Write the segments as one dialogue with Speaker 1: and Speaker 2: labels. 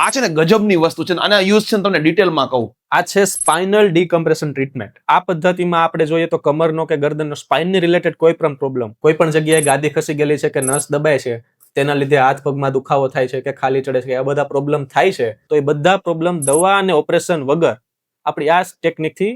Speaker 1: આ છે ને ગજબની વસ્તુ છે, આના યુઝ છે ને તમને ડિટેલમાં કહું.
Speaker 2: આ છે સ્પાઇનલ ડીકમ્પ્રેશન ટ્રીટમેન્ટ. આ પદ્ધતિમાં આપણે જોઈએ તો કમરનો કે ગરદનનો સ્પાઇનની રિલેટેડ કોઈ પણ પ્રોબ્લેમ, કોઈ પણ જગ્યાએ ગાદી ખસી ગયેલી છે કે નસ દબાય છે, તેના લીધે હાથ પગમાં દુખાવો થાય છે કે ખાલી ચડે છે, આ બધા પ્રોબ્લેમ થાય છે, તો એ બધા પ્રોબ્લેમ દવા અને ઓપરેશન વગર આપણી આ ટેકનિકથી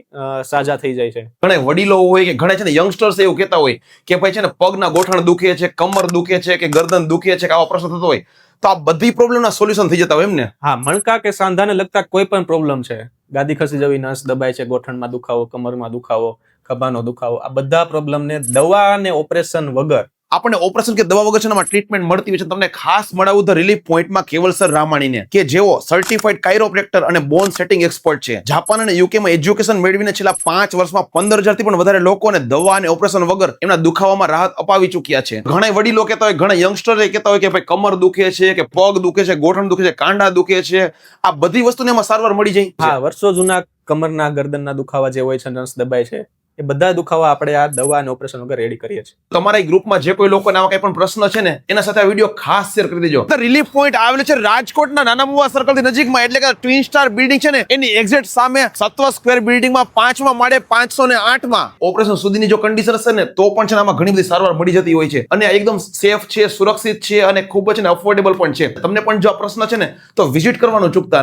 Speaker 2: સાજા થઈ જાય છે.
Speaker 1: ઘણા વડીલો હોય કે ઘણા છે ને યંગસ્ટર્સ એવું કહેતા હોય કે ભાઈ છે ને પગના ગોઠણ દુખે છે, કમર દુખે છે કે ગરદન દુખે છે કે આવો પ્રશ્ન થતો હોય, તો આ બધી પ્રોબ્લેમના સોલ્યુશન થઈ જતા હોય એમ ને?
Speaker 2: હા, મણકા કે સાંધાને લગતા કોઈ પણ પ્રોબ્લેમ છે, ગાદી ખસી જવી, નસ દબાય છે, ગોઠણમાં દુખાવો, કમરમાં દુખાવો, ખભાનો દુખાવો, આ બધા પ્રોબ્લેમને દવા અને ઓપરેશન વગર
Speaker 1: આપણને ઓપરેશન કે દવા વગર છે ને ટ્રીટમેન્ટ મળતી હોય છે. તમને ખાસ મળાવું ધ રિલીફ પોઈન્ટમાં કેવલસર રામાણીને, કે જેઓ સર્ટિફાઈડ કાયરોપ્રેક્ટર અને બોન સેટિંગ એક્સપર્ટ છે. જાપાન અને યુકેમાં એજ્યુકેશન મેળવીને છેલ્લા 5 વર્ષમાં 15,000 થી પણ વધારે લોકોને દવા અને ઓપરેશન વગર એમના દુખાવામાં રાહત અપાવી ચૂક્યા છે. ઘણા વડીલો કહેતા હોય, ઘણા યંગસ્ટર્સ કહેતા હોય કે ભાઈ કમર દુખે છે કે પગ દુખે છે, ગોઠણ દુખે છે, કાંડા દુખે છે, આ બધી વસ્તુને એમાં સારવાર મળી જાય.
Speaker 2: હા, વર્ષો જૂના કમરના ગરદનના દુખાવા જે હોય છે, નસ દબાય છે, એ બધા દુખાવા આપણે આ દવા અને ઓપરેશન વગર રેડી કરીએ છીએ.
Speaker 1: તમારા ગ્રુપમાં જે કોઈ લોકોને આવા કઈ પણ પ્રશ્ન છે ને, એના સાથે આ વિડીયો ખાસ શેર કરી દેજો. રિલીફ પોઈન્ટ આવેલું છે રાજકોટના નાના મુવા સર્કલ થી નજીકમાં, એટલે કે ટ્વિન સ્ટાર બિલ્ડિંગ છે ને એની એક્ઝેક્ટ સામે સત્વ સ્ક્વેર બિલ્ડિંગમાં 5મા માળે 508માં. ઓપરેશન સુધીની જો કન્ડિશન હશે ને તો પણ છે ને આમાં ઘણી બધી સારવાર મળી જતી હોય છે, અને એકદમ સેફ છે, સુરક્ષિત છે અને ખૂબ જ અફોર્ડેબલ પણ છે. તમને પણ જો આ પ્રશ્ન છે ને તો વિઝિટ કરવાનું ચૂકતા નહીં.